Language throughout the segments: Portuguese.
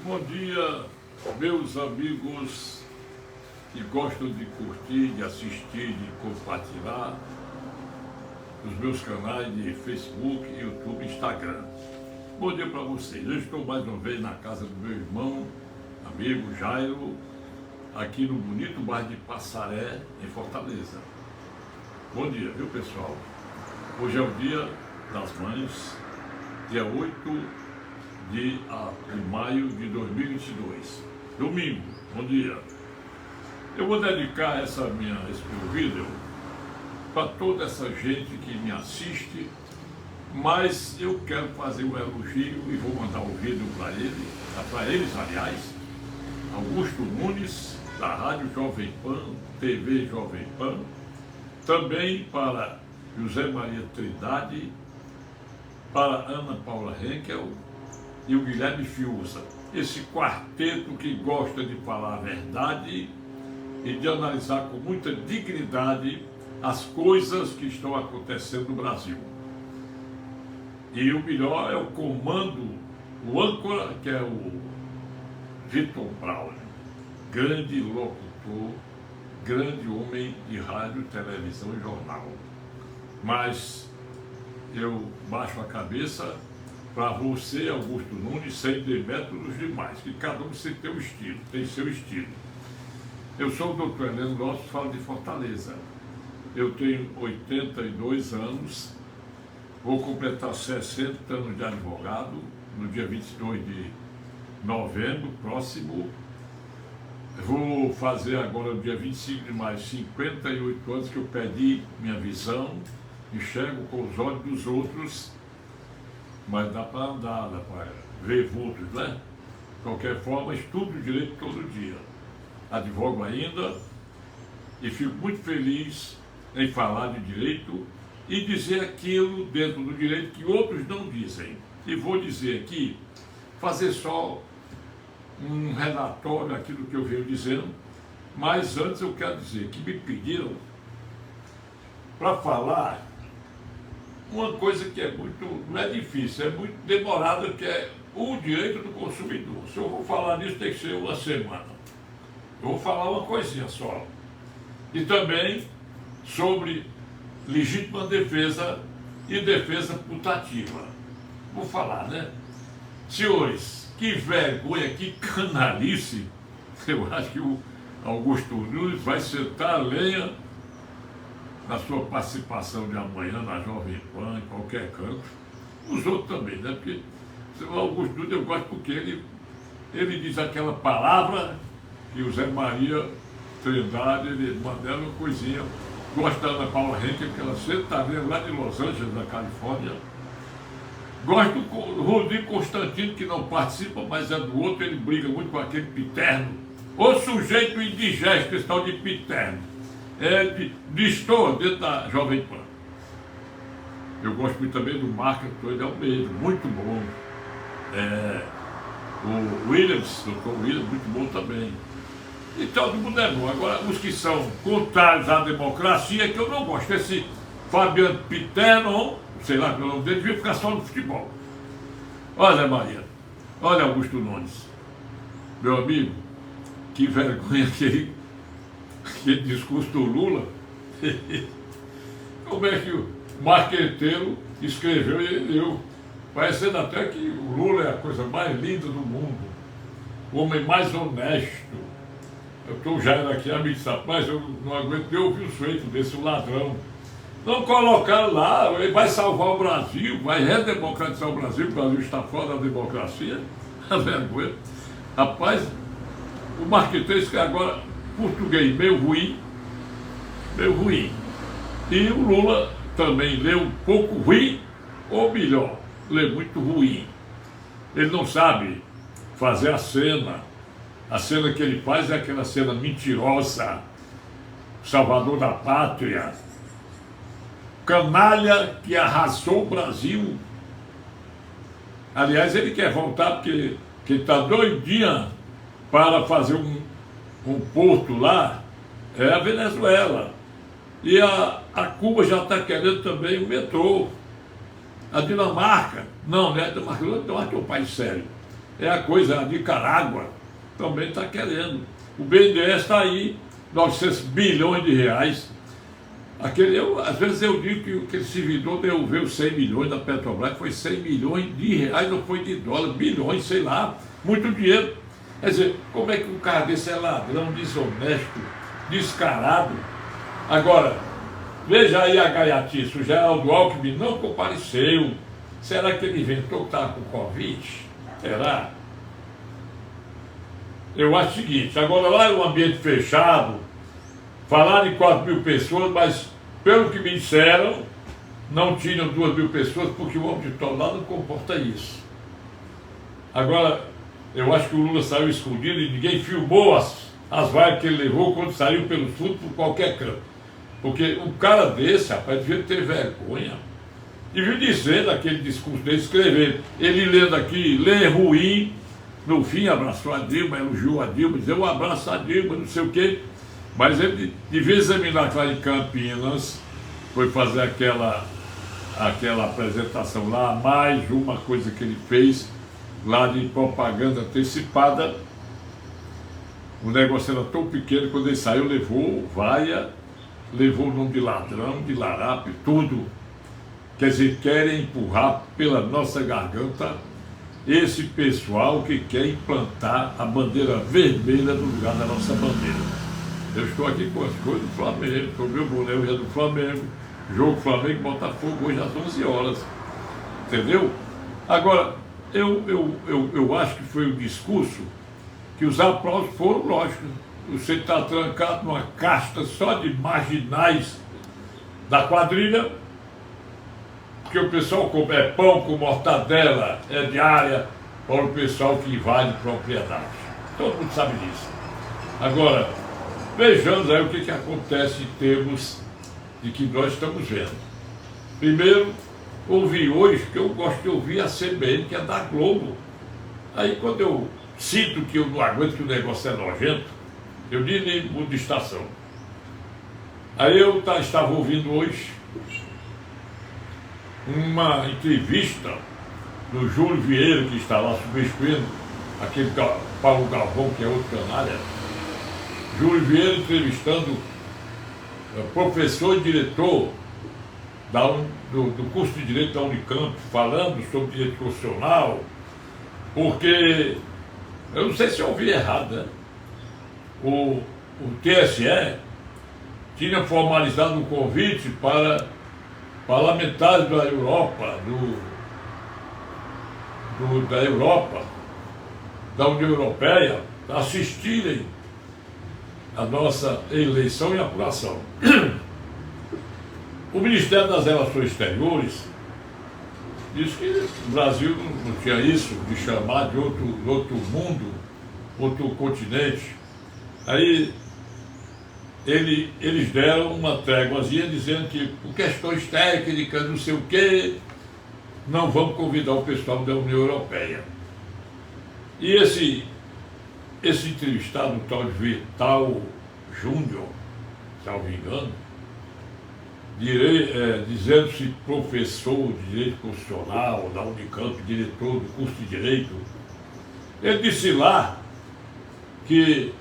Bom dia, meus amigos que gostam de curtir, de assistir, de compartilhar os meus canais de Facebook, YouTube e Instagram. Bom dia para vocês. Eu estou mais uma vez na casa do meu irmão, amigo Jairo, aqui no bonito bairro de Passaré, em Fortaleza. Bom dia, viu, pessoal? Hoje é o dia das mães, dia 8 de maio de 2022, domingo. Bom dia. Eu vou dedicar esse meu vídeo para toda essa gente que me assiste, mas eu quero fazer um elogio e vou mandar o vídeo para eles, aliás, Augusto Nunes, da Rádio Jovem Pan, TV Jovem Pan, também para José Maria Trindade, para Ana Paula Henkel e o Guilherme Fiuza, esse quarteto que gosta de falar a verdade e de analisar com muita dignidade as coisas que estão acontecendo no Brasil. E o melhor é o comando, o âncora, que é o Vitor Braulio, grande locutor, grande homem de rádio, televisão e jornal. Mas eu baixo a cabeça para você, Augusto Nunes, sem demérito dos demais, que cada um tem seu estilo, tem seu estilo. Eu sou o doutor Heleno Lopes, falo de Fortaleza. Eu tenho 82 anos, vou completar 60 anos de advogado, no dia 22 de novembro próximo. Vou fazer agora, no dia 25 de maio, 58 anos que eu perdi minha visão, enxergo com os olhos dos outros, mas dá para andar, dá para ver vultos, né? De qualquer forma, estudo direito todo dia. Advogo ainda e fico muito feliz em falar de direito e dizer aquilo dentro do direito que outros não dizem. E vou dizer aqui, fazer só um relatório daquilo que eu venho dizendo, mas antes eu quero dizer que me pediram para falar uma coisa que não é difícil, é muito demorada, que é o direito do consumidor. Se eu vou falar nisso, tem que ser uma semana. Eu vou falar uma coisinha só. E também sobre legítima defesa e defesa putativa. Vou falar, né? Senhores, que vergonha, que canalice. Eu acho que o Augusto Nunes vai sentar a lenha na sua participação de amanhã na Jovem Pan, em qualquer canto. Os outros também, né? Porque o Augusto Nunes eu gosto porque ele diz aquela palavra que o Zé Maria Trindade, ele manda uma coisinha. Gosto da Ana Paula Henkel, que ela sempre está vendo lá de Los Angeles, na Califórnia. Gosto do Rodrigo Constantino, que não participa, mas é do outro, ele briga muito com aquele Piterno. O sujeito indigesto, esse tal de Piterno. Destoa dentro da Jovem Pan. Eu gosto muito também do Marco Antônio Almeida, muito bom. O Williams, doutor Williams, muito bom também. E todo mundo é bom. Agora, os que são contrários à democracia, que eu não gosto. Esse Fabiano Piterno, sei lá que é o nome dele, devia ficar só no futebol. Olha, Maria, olha, Augusto Nunes, meu amigo, que vergonha aquele discurso do Lula. Como é que o marqueteiro escreveu e ele leu, parecendo até que o Lula é a coisa mais linda do mundo, o homem mais honesto. Eu estou já aqui a me dizer, mas eu não aguento ouvir o sujeito desse, o ladrão. Não colocaram lá, ele vai salvar o Brasil, vai redemocratizar o Brasil está fora da democracia. A vergonha. Rapaz, o marqueteiro escreve agora português meio ruim. E o Lula também lê um pouco ruim, ou melhor, lê muito ruim. Ele não sabe fazer a cena. A cena que ele faz é aquela cena mentirosa, salvador da pátria, canalha que arrasou o Brasil. Aliás, ele quer voltar porque ele está doidinha para fazer um porto lá, é a Venezuela. E a Cuba já está querendo também o metrô. A Dinamarca, não, né? A Dinamarca é um país sério. É a coisa, a Nicarágua também está querendo. O BNDES está aí, 900 bilhões de reais. Às vezes eu digo que aquele servidor devolveu 100 milhões da Petrobras, foi 100 milhões de reais, não foi de dólar, bilhões, sei lá, muito dinheiro. Quer dizer, como é que um cara desse é ladrão, desonesto, descarado? Agora, veja aí a gaiatice, o Geraldo Alckmin não compareceu. Será que ele inventou que estava com Covid? Será? Eu acho o seguinte, agora lá é um ambiente fechado, falaram em 4.000 pessoas, mas pelo que me disseram, não tinham 2.000 pessoas, porque o auditório lá não comporta isso. Agora, eu acho que o Lula saiu escondido e ninguém filmou as vaias que ele levou quando saiu pelo sul por qualquer canto. Porque um cara desse, rapaz, devia ter vergonha. E viu dizendo aquele discurso dele, escrever, ele lendo aqui, lê ruim, no fim abraçou a Dilma, elogiou a Dilma, dizia um abraço a Dilma, não sei o quê. Mas ele devia examinar lá em Campinas, foi fazer aquela apresentação lá, mais uma coisa que ele fez lá de propaganda antecipada. O negócio era tão pequeno, quando ele saiu, levou vaia, levou o nome de ladrão, de larápio, tudo. Quer dizer, querem empurrar pela nossa garganta esse pessoal que quer implantar a bandeira vermelha no lugar da nossa bandeira. Eu estou aqui com as coisas do Flamengo, com o meu boné hoje é do Flamengo, jogo Flamengo e Botafogo hoje às 11 horas. Entendeu? Agora, eu acho que foi um discurso que os aplausos foram lógicos. Você está trancado numa casta só de marginais da quadrilha, porque o pessoal come pão com mortadela, é diária para o pessoal que invade propriedade. Todo mundo sabe disso. Agora, vejamos aí o que acontece em termos de que nós estamos vendo. Primeiro, ouvi hoje, que eu gosto de ouvir a CBN, que é da Globo. Aí quando eu sinto que eu não aguento, que o negócio é nojento, eu mudo de estação. Aí eu estava ouvindo hoje uma entrevista do Júlio Vieira, que está lá substituindo aquele Paulo Galvão, que é outro canalha. Júlio Vieira entrevistando o professor e diretor do curso de Direito da Unicamp, falando sobre direito constitucional, porque, eu não sei se eu ouvi errado, né? O TSE tinha formalizado um convite para parlamentares da Europa, da Europa, da União Europeia, assistirem a nossa eleição e apuração. O Ministério das Relações Exteriores disse que o Brasil não tinha isso de chamar de outro mundo, outro continente. Aí eles deram uma tréguazinha dizendo que por questões técnicas, não sei o quê, não vamos convidar o pessoal da União Europeia. E esse entrevistado, o tal de Vital Júnior, salvo engano, dizendo-se professor de Direito Constitucional da Unicamp, diretor do curso de Direito, ele disse lá que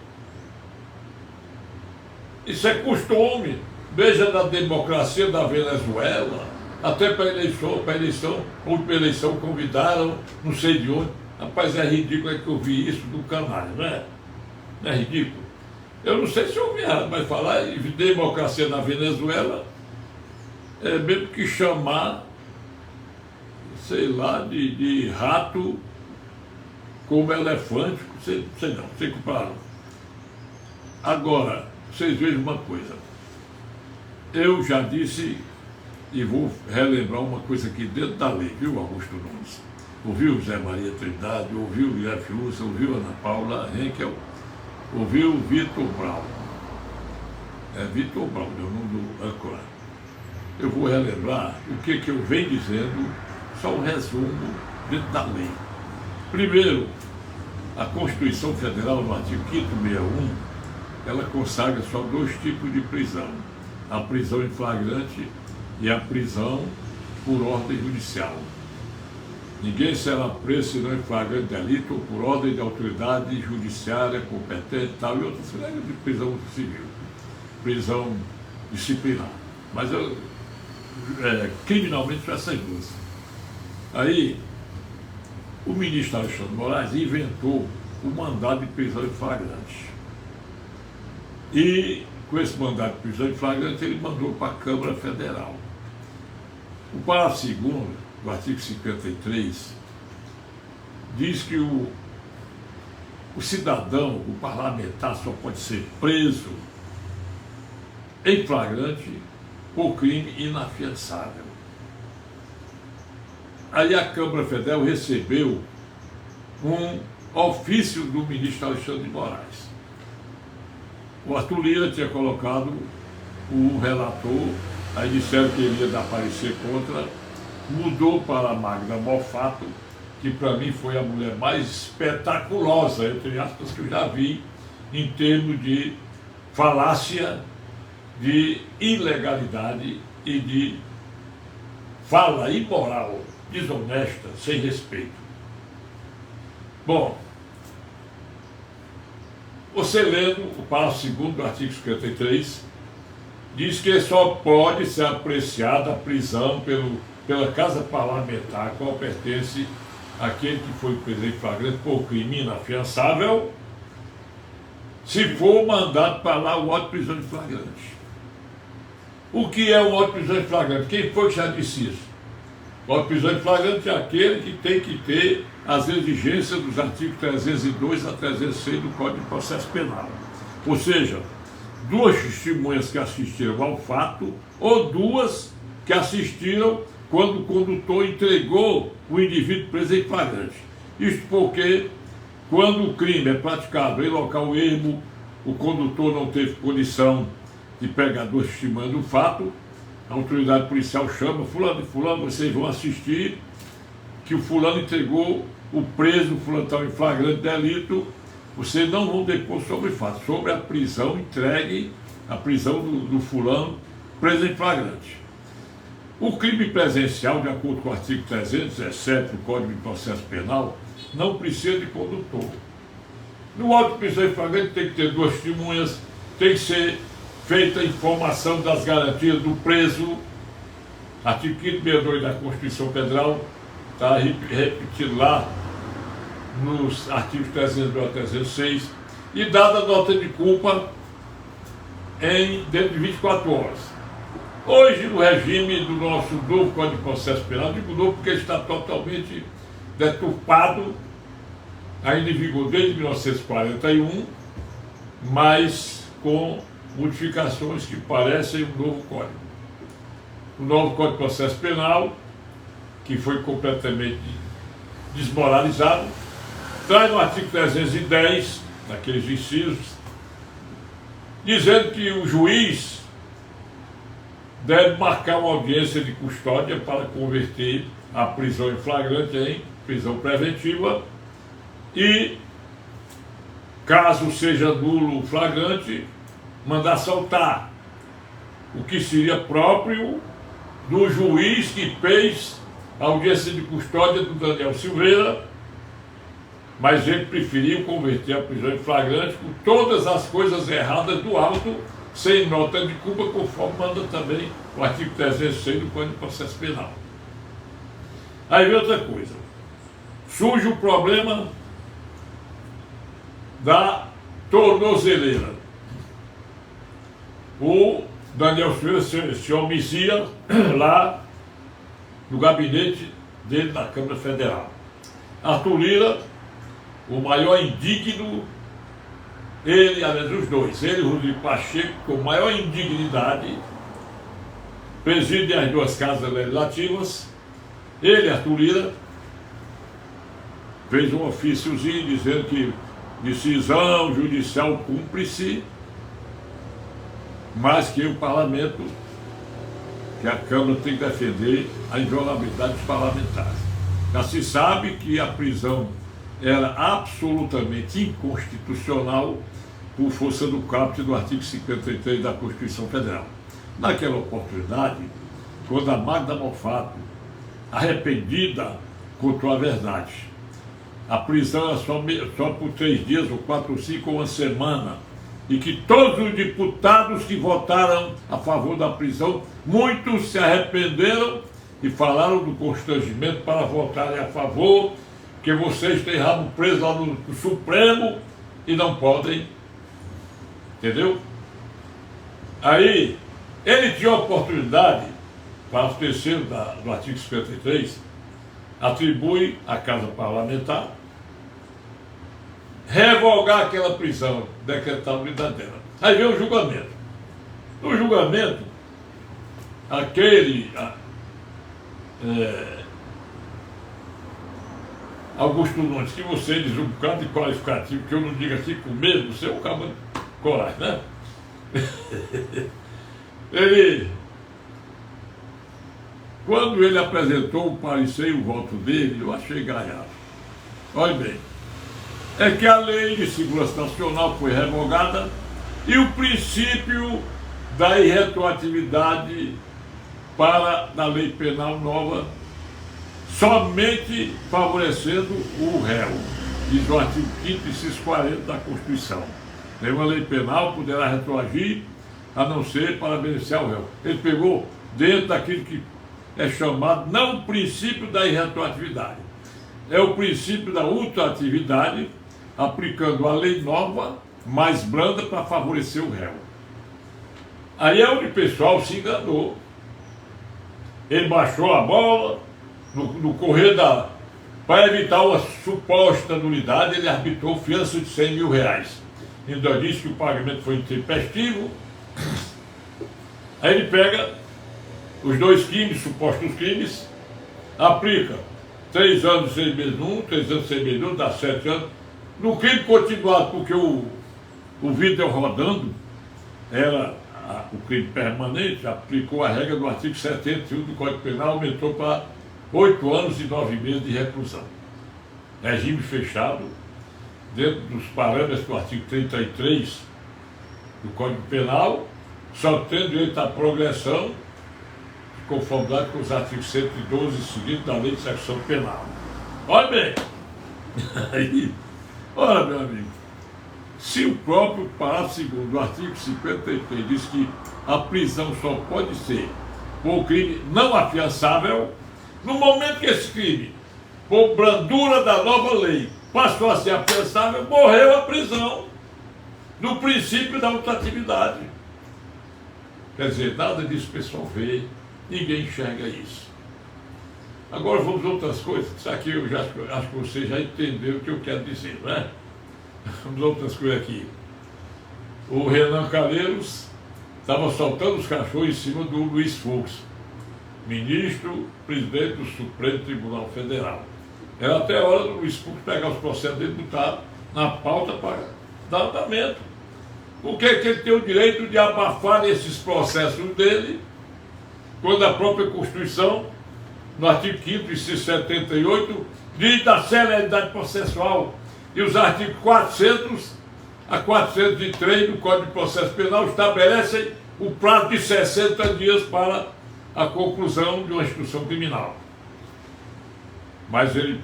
isso é costume, veja na democracia da Venezuela, até para eleição convidaram, não sei de onde. Rapaz, é ridículo, é que eu vi isso do canalha, não é? Não é ridículo? Eu não sei se eu ouvi errado, mas falar em democracia na Venezuela é mesmo que chamar, sei lá, de rato como elefante, sei não, sei comparar. Agora, vocês vejam uma coisa, eu já disse e vou relembrar uma coisa aqui dentro da lei, viu, Augusto Nunes? Ouviu Zé Maria Trindade, ouviu Guilherme Fiuza, ouviu Ana Paula Henkel, ouviu Vitor Brown. É Vitor Brown, meu nome do âncora. Eu vou relembrar o que eu venho dizendo, só um resumo dentro da lei. Primeiro, a Constituição Federal, no artigo 561, ela consagra só 2 tipos de prisão: a prisão em flagrante e a prisão por ordem judicial. Ninguém será preso senão em flagrante delito ou por ordem de autoridade judiciária competente tal, e outras regras de prisão civil, prisão disciplinar. Mas criminalmente são essas duas. Aí, o ministro Alexandre de Moraes inventou o mandado de prisão em flagrante. E, com esse mandado de prisão em flagrante, ele mandou para a Câmara Federal. O parágrafo 2º do artigo 53 diz que o cidadão, o parlamentar, só pode ser preso em flagrante por crime inafiançável. Aí a Câmara Federal recebeu um ofício do ministro Alexandre de Moraes. O Arthur Lira tinha colocado o relator, aí disseram que ele ia dar parecer contra, mudou para a Magda Mofato, que para mim foi a mulher mais espetaculosa, entre aspas, que eu já vi, em termos de falácia, de ilegalidade e de fala imoral, desonesta, sem respeito. Bom, você lendo o parágrafo 2º do artigo 53, diz que só pode ser apreciada a prisão pela Casa Parlamentar, a qual pertence aquele que foi preso em flagrante por crime inafiançável, se for mandado para lá o auto de prisão em flagrante. O que é o auto de prisão em flagrante? Quem foi que já disse isso? O auto de prisão em flagrante é aquele que tem que ter as exigências dos artigos 302 a 306 do Código de Processo Penal. Ou seja, duas testemunhas que assistiram ao fato ou duas que assistiram quando o condutor entregou o indivíduo preso em flagrante. Isto porque, quando o crime é praticado em local ermo, o condutor não teve condição de pegar duas testemunhas do fato, a autoridade policial chama, fulano e fulano, vocês vão assistir que o fulano entregou o preso, o fulano estava em flagrante delito, vocês não vão depor sobre o fato, sobre a prisão entregue, a prisão do fulano preso em flagrante. O crime presencial, de acordo com o artigo 317 do Código de Processo Penal, não precisa de condutor. No auto de prisão em flagrante tem que ter duas testemunhas, tem que ser feita a informação das garantias do preso, artigo 562 da Constituição Federal, está repetido lá nos artigos 302 a 306, e dada a nota de culpa dentro de 24 horas. Hoje, no regime do nosso novo Código de Processo Penal, digo novo porque ele está totalmente deturpado, ainda em vigor desde 1941, mas com modificações que parecem um novo código. O novo Código de Processo Penal, que foi completamente desmoralizado, traz no artigo 310, naqueles incisos, dizendo que o juiz deve marcar uma audiência de custódia para converter a prisão em flagrante em prisão preventiva e, caso seja nulo o flagrante, mandar soltar, o que seria próprio do juiz que fez a audiência de custódia do Daniel Silveira, mas ele preferiu converter a prisão em flagrante com todas as coisas erradas do auto, sem nota de culpa, conforme manda também o artigo 306 do Código de Processo Penal. Aí vem outra coisa. Surge o problema da tornozeleira. O Daniel Silveira se homicia lá no gabinete dele na Câmara Federal. Arthur Lira, o maior indigno, ele, aliás, os dois, ele e o Rodrigo Pacheco, com maior indignidade, presidem as duas casas legislativas. Ele, Arthur Lira, fez um ofíciozinho dizendo que decisão judicial cúmplice, mas que o parlamento, que a Câmara tem que defender a inviolabilidade dos parlamentares. Já se sabe que a prisão era absolutamente inconstitucional por força do caput do artigo 53 da Constituição Federal. Naquela oportunidade, quando a Magda Mofato, arrependida, contou a verdade. A prisão era só por 3 dias, ou 4 ou 5, ou uma semana. E que todos os deputados que votaram a favor da prisão, muitos se arrependeram e falaram do constrangimento para votarem a favor, que vocês têm rabo preso lá no Supremo e não podem. Entendeu? Aí, ele tinha a oportunidade, para o terceiro do artigo 53, atribui à Casa Parlamentar revogar aquela prisão, decretar a unidade dela. Aí vem o julgamento. No julgamento, Augusto Nunes, que você diz um bocado de qualificativo, que eu não digo assim com medo, você é um cabo de coragem, né? Quando ele apresentou o parecer e o voto dele, eu achei gaiado. Olha bem, é que a lei de segurança nacional foi revogada e o princípio da irretroatividade da lei penal nova, somente favorecendo o réu, diz o artigo 5º, inciso 40 da Constituição. Nenhuma lei penal poderá retroagir, a não ser para beneficiar o réu. Ele pegou dentro daquilo que é chamado, não o princípio da irretroatividade, é o princípio da ultraatividade, aplicando a lei nova, mais branda, para favorecer o réu. Aí é onde o pessoal se enganou. Ele baixou a bola, no correr para evitar uma suposta nulidade, ele arbitrou fiança de 100 mil reais. Ainda disse que o pagamento foi intempestivo. Aí ele pega os 2 crimes, supostos crimes, aplica 3 anos, 6 meses num, 3 anos, 6 meses no, dá 7 anos. No crime continuado, porque o vídeo rodando, era o crime permanente, aplicou a regra do artigo 71 do Código Penal, aumentou para 8 anos e 9 meses de reclusão. Regime fechado, dentro dos parâmetros do artigo 33 do Código Penal, só tendo direito à progressão, de conformidade com os artigos 112 e seguintes da Lei de Execução Penal. Olha bem, aí, ora, meu amigo, se o próprio parágrafo 2º do artigo 53 diz que a prisão só pode ser por crime não afiançável, no momento que esse crime, por brandura da nova lei, passou a ser afiançável, morreu a prisão, no princípio da ultratividade. Quer dizer, nada disso o pessoal vê, ninguém enxerga isso. Agora vamos a outras coisas. Isso aqui eu já acho que você já entendeu o que eu quero dizer, não é? Vamos a outras coisas aqui. O Renan Calheiros estava soltando os cachorros em cima do Luiz Fux, ministro, presidente do Supremo Tribunal Federal. Era até a hora do Luiz Fux pegar os processos dele e botar na pauta para dar andamento. Por que ele tem o direito de abafar esses processos dele, quando a própria Constituição, no artigo 5º, inciso 78, diz da celeridade processual, e os artigos 400 a 403 do Código de Processo Penal estabelecem o prazo de 60 dias para a conclusão de uma instrução criminal. Mas ele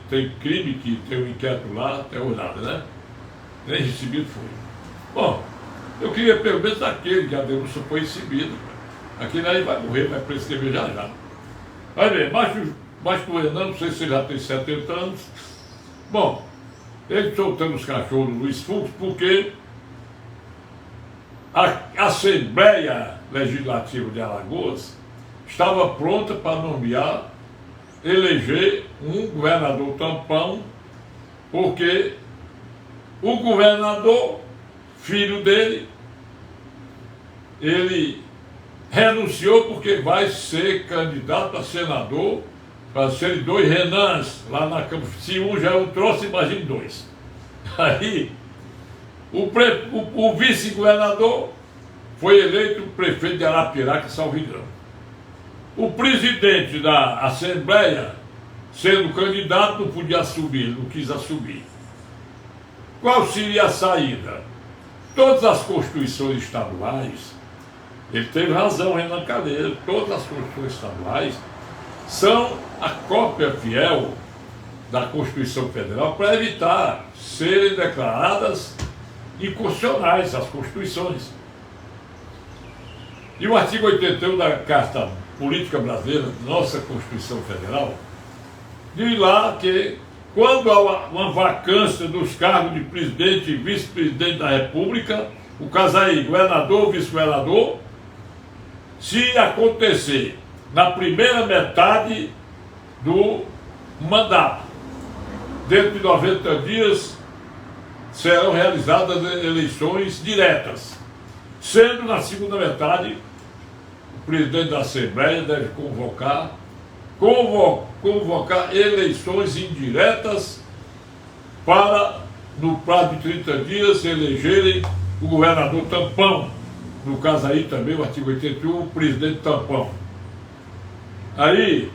tem crime que tem um inquérito lá, até hoje nada, né? Nem recebido foi. Bom, eu queria pelo menos aquele que a denúncia foi recebida. Aquele aí vai morrer, vai prescrever já já. Olha bem, baixo do Renan, não sei se ele já tem 70 anos. Bom, ele soltando os cachorros do Luiz Fux, porque a Assembleia Legislativa de Alagoas estava pronta para eleger um governador tampão, porque o governador, filho dele, ele renunciou porque vai ser candidato a senador, para serem 2 Renans lá na Câmara. Se um já é um troço, imagine 2. Aí, o vice-governador foi eleito prefeito de Arapiraca, salvo engano. O presidente da Assembleia, sendo candidato, não podia assumir, não quis assumir. Qual seria a saída? Todas as constituições estaduais, ele teve razão, Renan Calheiros, todas as constituições estaduais são a cópia fiel da Constituição Federal para evitar serem declaradas inconstitucionais as Constituições. E o artigo 81 da Carta Política Brasileira, nossa Constituição Federal, diz lá que quando há uma vacância dos cargos de presidente e vice-presidente da República, o caso aí, governador, vice-governador, se acontecer na primeira metade do mandato, dentro de 90 dias, serão realizadas eleições diretas, sendo na segunda metade, o presidente da Assembleia deve convocar eleições indiretas para, no prazo de 30 dias, elegerem o governador tampão. No caso aí também, o artigo 81, o presidente tampão. Aí,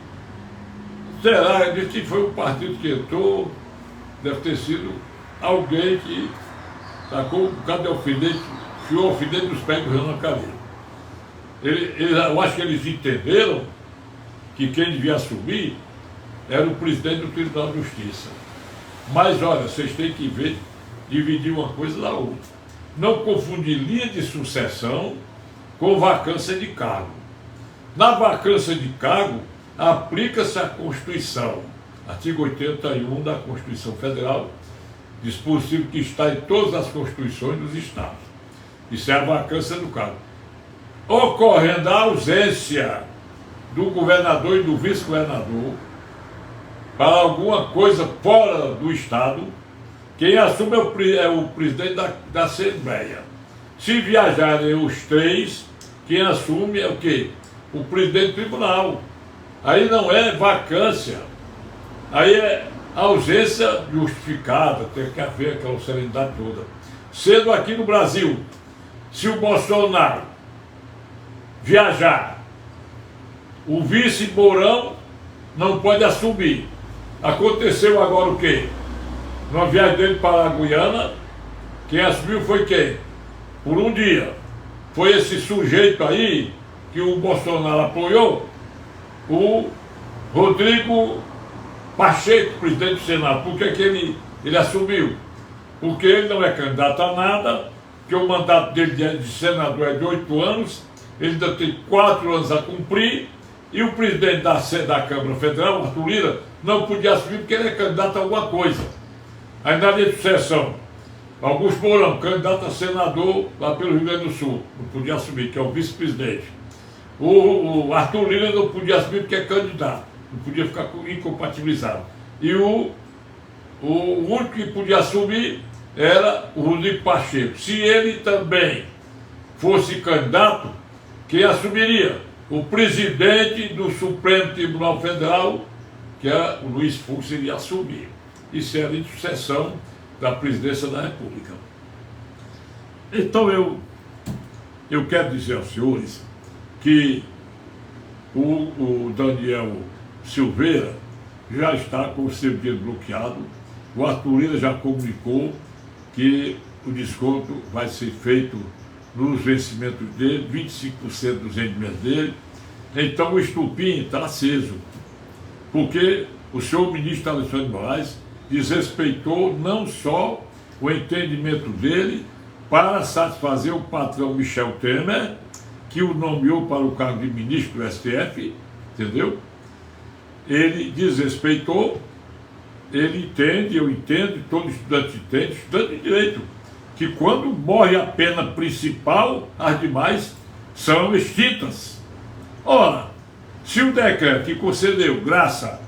será que foi o partido que entrou, deve ter sido alguém que sacou um bocado de alfinete, enfiou o alfinete nos pés do Renan Calheiros. Eu acho que eles entenderam que quem devia assumir era o presidente do Tribunal de Justiça. Mas, olha, vocês têm que ver, dividir uma coisa da outra. Não confundir linha de sucessão com vacância de cargo. Na vacância de cargo, aplica-se a Constituição, artigo 81 da Constituição Federal, dispositivo que está em todas as Constituições dos Estados. Isso é a vacância do cargo. Ocorrendo a ausência do governador e do vice-governador para alguma coisa fora do Estado, quem assume é o presidente da Assembleia. Se viajarem os três, quem assume é o quê? O presidente do tribunal. Aí não é vacância, aí é ausência justificada, tem que haver aquela serenidade toda. Sendo aqui no Brasil, se o Bolsonaro viajar, o vice Mourão não pode assumir. Aconteceu agora o quê? Numa viagem dele para a Guiana, quem assumiu foi quem? Por um dia. Foi esse sujeito aí que o Bolsonaro apoiou, o Rodrigo Pacheco, presidente do Senado. Por que ele assumiu? Porque ele não é candidato a nada, que o mandato dele de senador é de 8 anos, ele ainda tem 4 anos a cumprir, e o presidente da Câmara Federal, Arthur Lira, não podia assumir porque ele é candidato a alguma coisa. Ainda de sucessão, Augusto Mourão, candidato a senador lá pelo Rio Grande do Sul, não podia assumir, que é o vice-presidente. O Arthur Lira não podia assumir porque é candidato, não podia ficar incompatibilizado. E o único que podia assumir era o Rodrigo Pacheco. Se ele também fosse candidato, quem assumiria? O presidente do Supremo Tribunal Federal, que é o Luiz Fux, iria assumir. Isso era em sucessão da presidência da República. Então eu quero dizer aos senhores que o Daniel Silveira já está com o seu dinheiro bloqueado. O Arthur Lira já comunicou que o desconto vai ser feito nos vencimentos dele, 25% dos rendimentos dele. Então o estupim está aceso, porque o senhor ministro Alexandre de Moraes desrespeitou não só o entendimento dele para satisfazer o patrão Michel Temer, que o nomeou para o cargo de ministro do STF, entendeu? Ele desrespeitou, ele entende, eu entendo, todo estudante entende, estudante de direito, que quando morre a pena principal, as demais são extintas. Ora, se o decreto que concedeu graça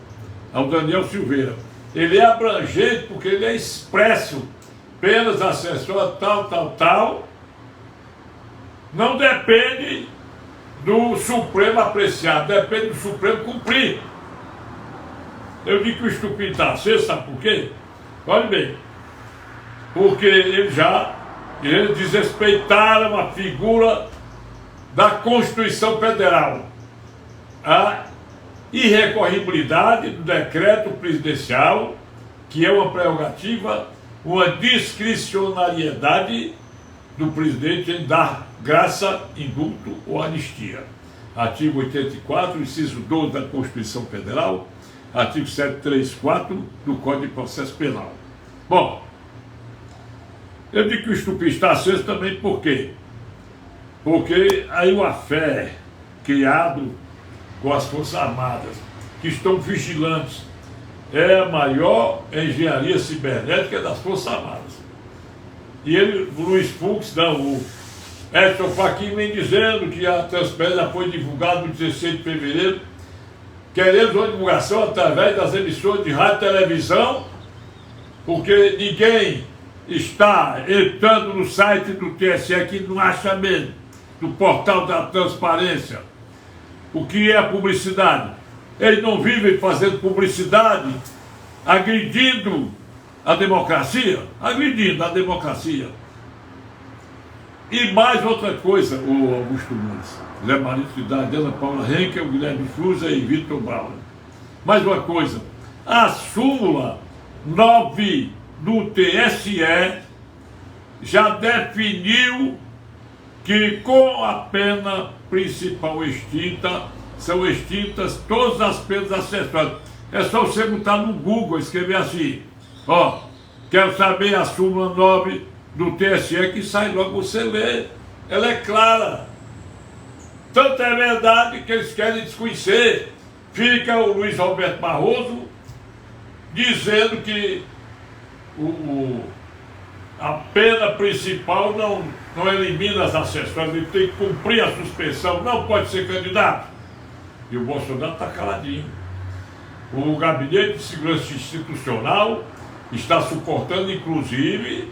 ao Daniel Silveira, ele é abrangente porque ele é expresso, penas acessórias, tal, não depende do Supremo apreciar, depende do Supremo cumprir. Eu digo que o estupim está aceso, sabe por quê? Olha bem, porque eles desrespeitaram a figura da Constituição Federal, a irrecorribilidade do decreto presidencial, que é uma prerrogativa, uma discricionariedade do presidente em dar graça, indulto ou anistia. Artigo 84, inciso 12 da Constituição Federal, artigo 734 do Código de Processo Penal. Bom, eu digo que o estupim está aceso também por quê? Porque aí o afé criado com as Forças Armadas, que estão vigilantes, é a maior engenharia cibernética das Forças Armadas. E ele, o Luiz Fux, não, o Edson Fachin vem dizendo que a transparência foi divulgada no 16 de fevereiro, querendo uma divulgação através das emissoras de rádio e televisão, porque ninguém está entrando no site do TSE que não acha mesmo, do portal da transparência. O que é a publicidade? Eles não vivem fazendo publicidade, agredindo a democracia, agredindo a democracia. E mais outra coisa, o Augusto Nunes, Zé Maria Cidade, Ana Paula Henkel, Guilherme Fruza e Vitor Bauer. Mais uma coisa, a súmula 9 do TSE já definiu que com a pena principal extinta, são extintas todas as penas acessórias. É só você botar no Google, escrever assim, ó, quero saber a súmula 9 do TSE, que sai logo, você lê, ela é clara. Tanto é verdade que eles querem desconhecer. Fica o Luiz Roberto Barroso dizendo que a pena principal não elimina as acessórias, ele tem que cumprir a suspensão, não pode ser candidato. E o Bolsonaro está caladinho. O Gabinete de Segurança Institucional está suportando, inclusive,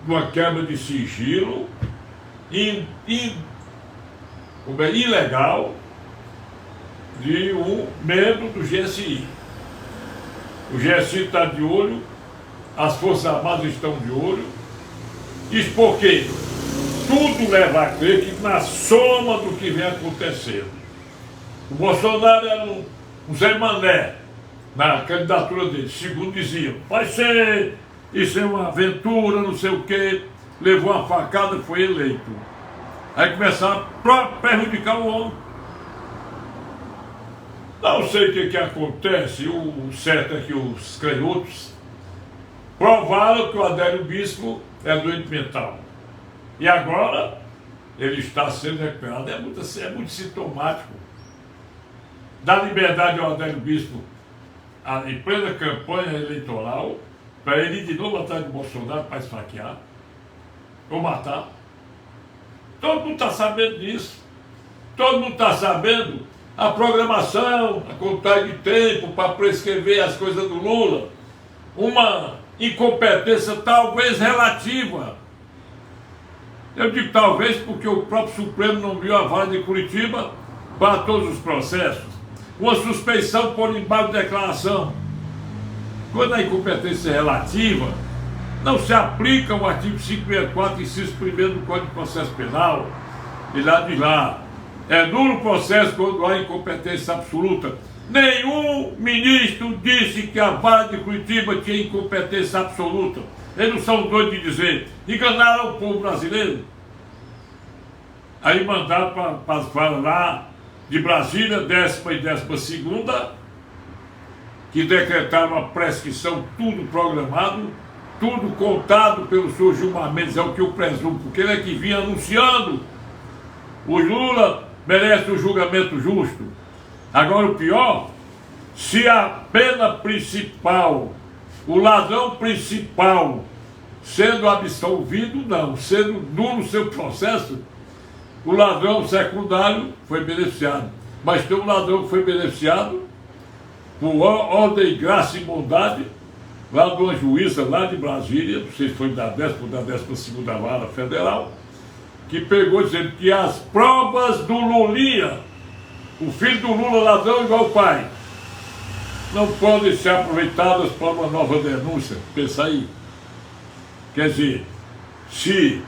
uma quebra de sigilo ilegal de um membro do GSI. O GSI está de olho, as Forças Armadas estão de olho. Isso porque tudo leva a crer que na soma do que vem acontecendo, o Bolsonaro era um Zé Mané na candidatura dele, segundo diziam, vai ser, isso é uma aventura, não sei o quê, levou uma facada, foi eleito. Aí começaram a prejudicar o homem. Não sei o que acontece, o certo é que os canhotos provaram que o Adélio Bispo é doente mental. E agora ele está sendo recuperado. É muito sintomático. Dá liberdade ao Adélio Bispo em plena campanha eleitoral para ele ir de novo atrás do Bolsonaro para esfaquear ou matar. Todo mundo está sabendo disso. Todo mundo está sabendo a programação, a contagem de tempo para prescrever as coisas do Lula. Uma incompetência talvez relativa. Eu digo talvez porque o próprio Supremo não viu a vara de Curitiba para todos os processos. Uma suspeição por embargo de declaração. Quando a incompetência é relativa, não se aplica o artigo 564, inciso 1º do Código de Processo Penal. E lá diz lá, é nulo o processo quando há incompetência absoluta. Nenhum ministro disse que a vara de Curitiba tinha incompetência absoluta. Eles não são doidos de dizer. Enganaram o povo brasileiro. Aí mandaram para as varas lá de Brasília, 10ª e 12ª, que decretaram a prescrição, tudo programado, tudo contado pelo senhor Gilmar Mendes, é o que eu presumo, porque ele é que vinha anunciando. O Lula merece um julgamento justo. Agora o pior, se a pena principal, o ladrão principal, sendo absolvido, não, sendo nulo o seu processo, o ladrão secundário foi beneficiado. Mas tem um ladrão que foi beneficiado por ordem, graça e bondade, lá de uma juíza lá de Brasília, não sei se foi da 10ª ou da 12ª Vara Federal, que pegou dizendo que as provas do Lulinha, o filho do Lula ladrão igual o pai, não podem ser aproveitadas para uma nova denúncia. Pensa aí. Quer dizer, se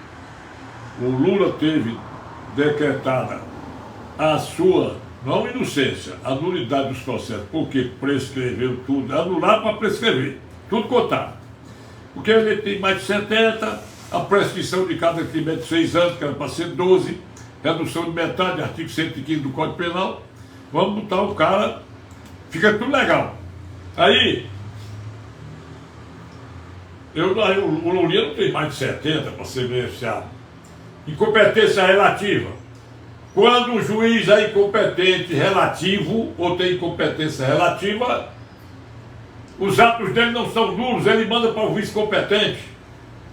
o Lula teve decretada a sua, não inocência, a nulidade dos processos, porque prescreveu tudo, anular para prescrever, tudo contado. Porque ele tem mais de 70, a prescrição de cada crime é de 6 anos, que era para ser 12, redução de metade, artigo 115 do Código Penal. Vamos botar o cara Fica tudo legal. Aí, o Lulinha não tem mais de 70 para ser beneficiado. Incompetência relativa. Quando o juiz é incompetente relativo, ou tem incompetência relativa, os atos dele não são nulos, ele manda para o juiz competente.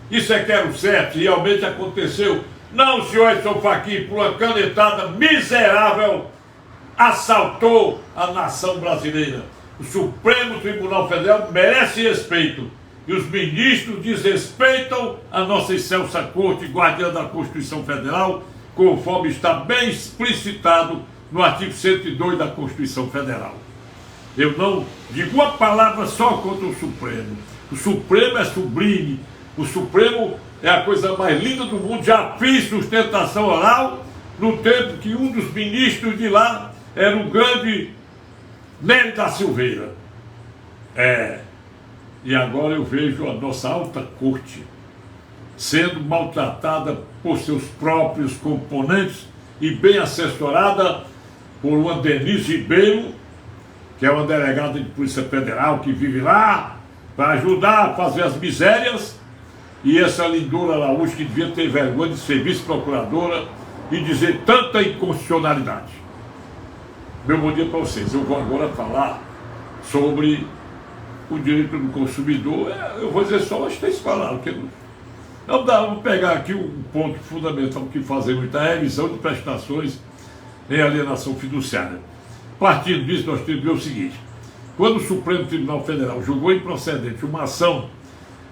Isso é que era o certo, e realmente aconteceu. Não, o senhor Edson Fachin, por uma canetada miserável, assaltou a nação brasileira. O Supremo Tribunal Federal merece respeito. E os ministros desrespeitam a nossa excelsa Corte, guardiã da Constituição Federal, conforme está bem explicitado no artigo 102 da Constituição Federal. Eu não digo uma palavra só contra o Supremo. O Supremo é sublime. O Supremo é a coisa mais linda do mundo. Já fiz sustentação oral no tempo que um dos ministros de lá era o grande Nélio da Silveira. E agora eu vejo a nossa alta corte sendo maltratada por seus próprios componentes e bem assessorada por uma Denise Ribeiro, que é uma delegada de Polícia Federal que vive lá para ajudar a fazer as misérias, e essa Lindora Araújo que devia ter vergonha de ser vice-procuradora e dizer tanta inconstitucionalidade. Meu bom dia para vocês. Eu vou agora falar sobre o direito do consumidor. Eu vou dizer só as 3 palavras. Vamos pegar aqui um ponto fundamental que fazemos, a revisão de prestações em alienação fiduciária. Partindo disso, nós temos que ver o seguinte: quando o Supremo Tribunal Federal julgou improcedente uma ação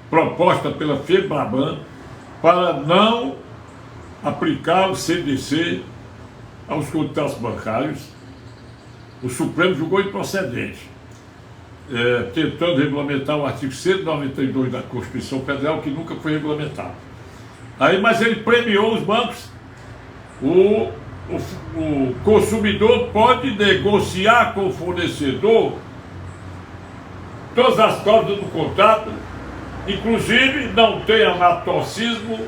proposta pela FEBRABAN para não aplicar o CDC aos contratos bancários, o Supremo julgou improcedente, tentando regulamentar o artigo 192 da Constituição Federal, que nunca foi regulamentado. Mas ele premiou os bancos. O consumidor pode negociar com o fornecedor todas as cláusulas do contrato, inclusive não tem anatocismo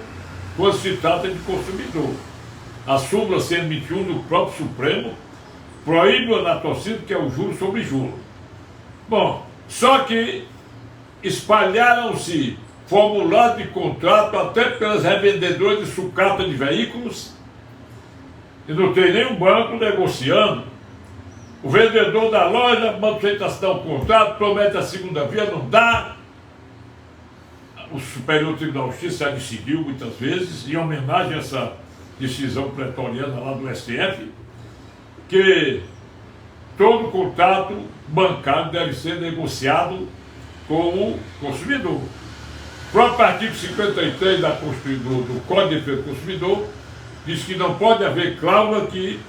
quando se trata de consumidor. A súmula 121 do próprio Supremo proíbe o anatocismo, que é o juro sobre juro. Bom, só que espalharam-se formulários de contrato até pelas revendedoras de sucata de veículos, e não tem nenhum banco negociando. O vendedor da loja manda você assinar um contrato, promete a segunda via, não dá. O Superior Tribunal de Justiça já decidiu muitas vezes, em homenagem a essa decisão pretoriana lá do STF, que todo contrato bancário deve ser negociado com o consumidor. O próprio artigo 53 do Código de Defesa do Consumidor diz que não pode haver cláusula que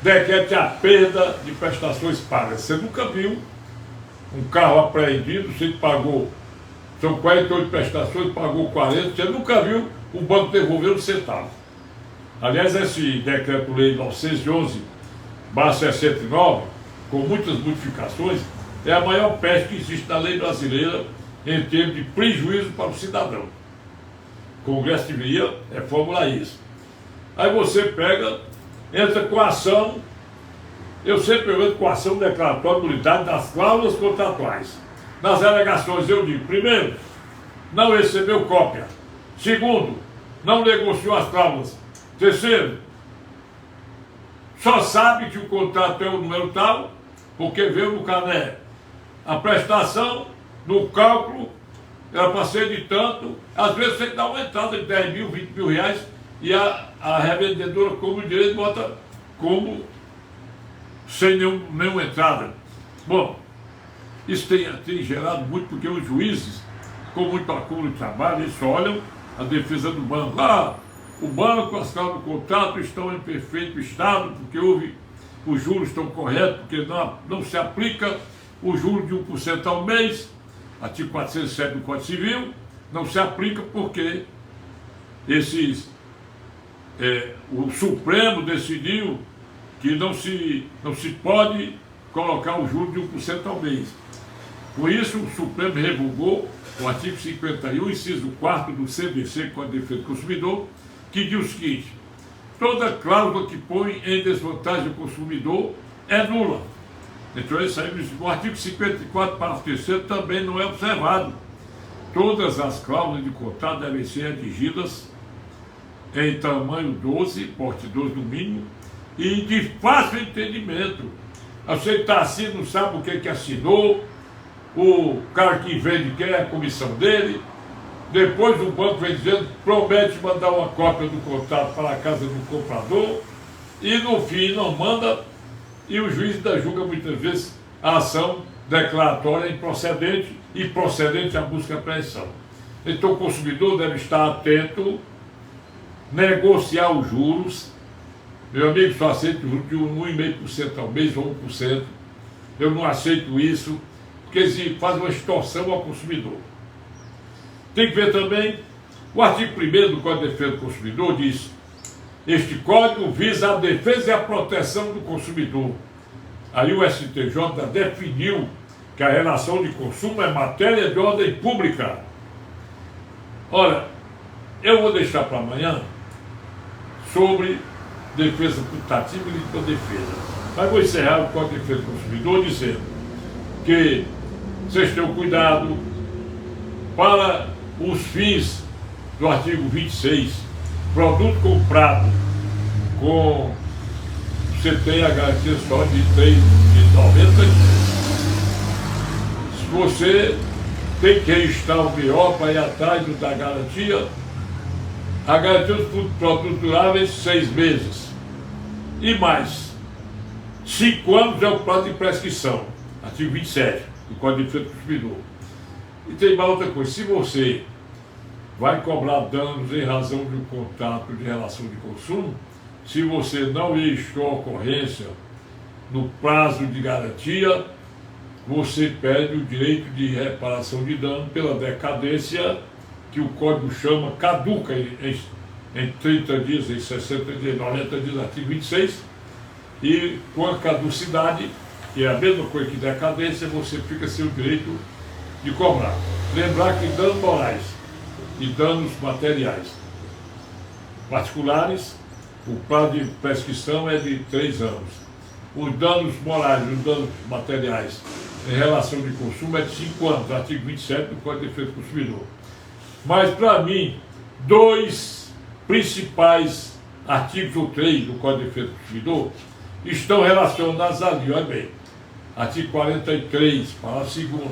decrete a perda de prestações pagas. Você nunca viu um carro apreendido, você pagou, são 48 prestações, pagou 40, você nunca viu o banco devolver um centavo. Aliás, esse decreto-lei 911/69, com muitas modificações, é a maior peste que existe na lei brasileira em termos de prejuízo para o cidadão. O Congresso deveria reformular isso. Aí você pega, entra com a ação, eu sempre entro com a ação declaratória de nulidade das cláusulas contratuais. Nas alegações eu digo, primeiro, não recebeu cópia. Segundo, não negociou as cláusulas. Terceiro, só sabe que o contrato é o número tal, porque veio no CANE. A prestação, no cálculo, era para ser de tanto. Às vezes você dá uma entrada de 10 mil, 20 mil reais, e a revendedora, como direito, bota como sem nenhuma entrada. Bom, isso tem gerado muito, porque os juízes, com muito acúmulo de trabalho, eles só olham a defesa do banco. O banco, as cláusulas do contrato estão em perfeito estado, porque os juros estão corretos, porque não se aplica o juro de 1% ao mês, artigo 407 do Código Civil, não se aplica porque o Supremo decidiu que não se pode colocar o juro de 1% ao mês. Com isso, o Supremo revogou o artigo 51, inciso 4 do CDC, Código de Defesa do Consumidor, que diz o seguinte: toda cláusula que põe em desvantagem o consumidor é nula. Então isso aí, no artigo 54, parágrafo 3º, também não é observado. Todas as cláusulas de contrato devem ser redigidas em tamanho 12, porte 12 no mínimo, e de fácil entendimento. Você está assim, não sabe o que assinou, o cara que vende quer a comissão dele, depois o banco vem dizendo, promete mandar uma cópia do contrato para a casa do comprador, e no fim não manda, e o juiz ainda julga muitas vezes a ação declaratória improcedente e procedente à busca e apreensão. Então o consumidor deve estar atento, negociar os juros. Meu amigo, só aceito juros de 1,5% ao mês ou 1%. Eu não aceito isso, porque se faz uma extorsão ao consumidor. Tem que ver também, o artigo 1º do Código de Defesa do Consumidor diz: este código visa a defesa e a proteção do consumidor. Aí o STJ definiu que a relação de consumo é matéria de ordem pública. Olha, eu vou deixar para amanhã sobre defesa putativa e legítima defesa. Mas vou encerrar o Código de Defesa do Consumidor dizendo que vocês tenham cuidado para os fins do artigo 26, produto comprado com você tem a garantia só de R$3,90. Se você tem que registrar o BO para ir atrás da garantia, a garantia dos produtos duráveis 6 meses. E mais, 5 anos é o prazo de prescrição, artigo 27 do Código de Defesa do Consumidor. E tem uma outra coisa, se você vai cobrar danos em razão de um contrato de relação de consumo, se você não registrou a ocorrência no prazo de garantia, você perde o direito de reparação de dano pela decadência, que o Código chama caduca em 30 dias, em 60 dias, 90 dias, artigo 26, e com a caducidade, que é a mesma coisa que decadência, você fica sem o direito de cobrar. Lembrar que danos morais e danos materiais particulares, o prazo de prescrição é de 3 anos. Os danos morais e os danos materiais em relação de consumo é de 5 anos, artigo 27 do Código de Defesa do Consumidor. Mas, para mim, 2 principais artigos ou 3 do Código de Defesa do Consumidor estão relacionados ali, olha bem. Artigo 43, parágrafo 2º. O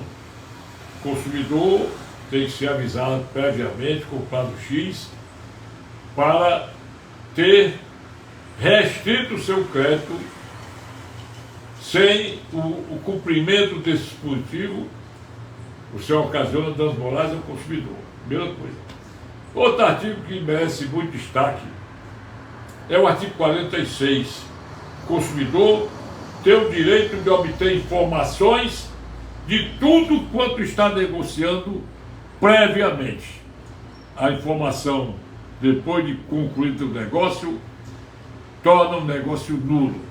consumidor tem que ser avisado previamente, com prazo X, para ter restrito o seu crédito sem o cumprimento desse dispositivo, você ocasiona danos morais ao consumidor. Primeira coisa. Outro artigo que merece muito destaque é o artigo 46. O consumidor tem o direito de obter informações de tudo quanto está negociando previamente. A informação, depois de concluído o negócio, torna o negócio nulo.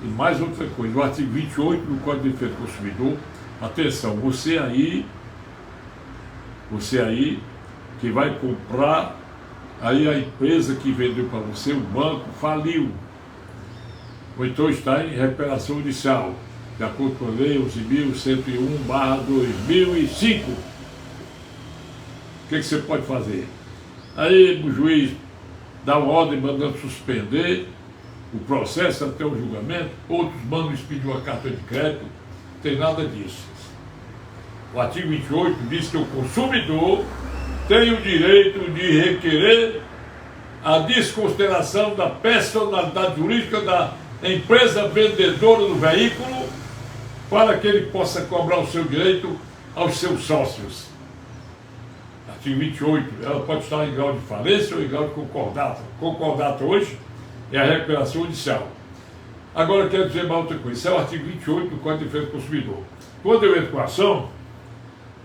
E mais outra coisa, o artigo 28 do Código de Defesa do Consumidor, atenção, você aí que vai comprar, aí a empresa que vendeu para você, o banco, faliu, ou então está em recuperação judicial, de acordo com a Lei 11.101/2005. O que você pode fazer? Aí o juiz dá uma ordem mandando suspender o processo até o julgamento, outros mandam expedir uma carta de crédito, não tem nada disso. O artigo 28 diz que o consumidor tem o direito de requerer a desconsideração da personalidade jurídica da empresa vendedora do veículo para que ele possa cobrar o seu direito aos seus sócios. Artigo 28, ela pode estar em grau de falência ou em grau de concordato. Concordato hoje é a recuperação judicial. Agora eu quero dizer uma outra coisa, isso é o artigo 28 do Código de Defesa do Consumidor. Quando eu entro com a ação,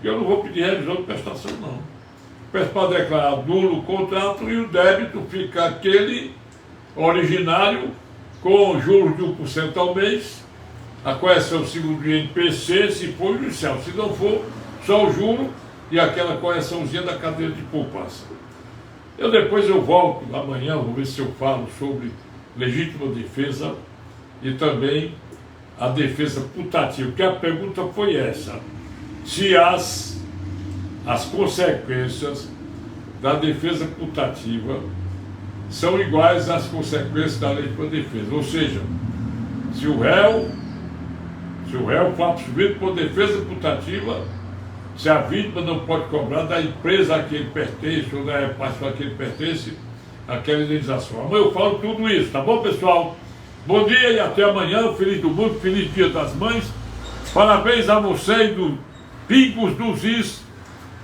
eu não vou pedir revisão de prestação, não. Peço para declarar nulo o contrato e o débito fica aquele originário com juros de 1% ao mês, a correção segundo o INPC, se for judicial. Se não for, só o juro e aquela correçãozinha da cadeia de poupança. Depois eu volto amanhã, vou ver se eu falo sobre legítima defesa e também a defesa putativa, porque a pergunta foi essa: se as consequências da defesa putativa são iguais às consequências da lei de defesa. Ou seja, se o réu for absolvido por defesa putativa, se a vítima não pode cobrar da empresa a que ele pertence ou da repartição a que ele pertence aquela indenização. Amanhã eu falo tudo isso, tá bom, pessoal? Bom dia e até amanhã. Feliz do mundo, feliz Dia das Mães. Parabéns a você e do Pingos dos Is,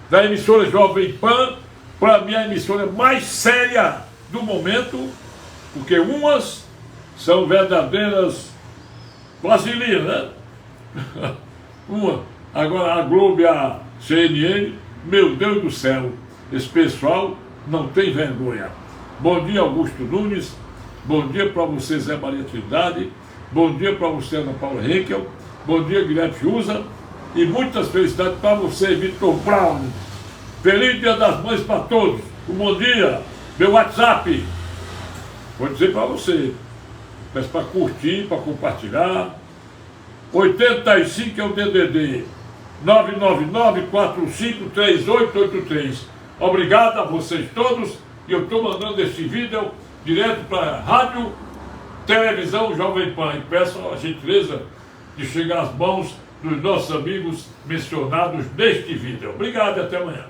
da emissora Jovem Pan, para mim a emissora mais séria do momento, porque umas são verdadeiras vaselina, né? Agora a Globo e a CNN, meu Deus do céu, esse pessoal não tem vergonha. Bom dia, Augusto Nunes. Bom dia para você, Zé Maria Trindade. Bom dia para você, Ana Paula Henkel. Bom dia, Guilherme Fiuza. E muitas felicidades para você, Vitor Brown. Feliz Dia das Mães para todos. Bom dia. Meu WhatsApp. Vou dizer para você. Peço para curtir, para compartilhar. 85 é o DDD. 999-453883. Obrigado a vocês todos. E eu estou mandando esse vídeo direto para a Rádio Televisão Jovem Pan. E peço a gentileza de chegar às mãos dos nossos amigos mencionados neste vídeo. Obrigado e até amanhã.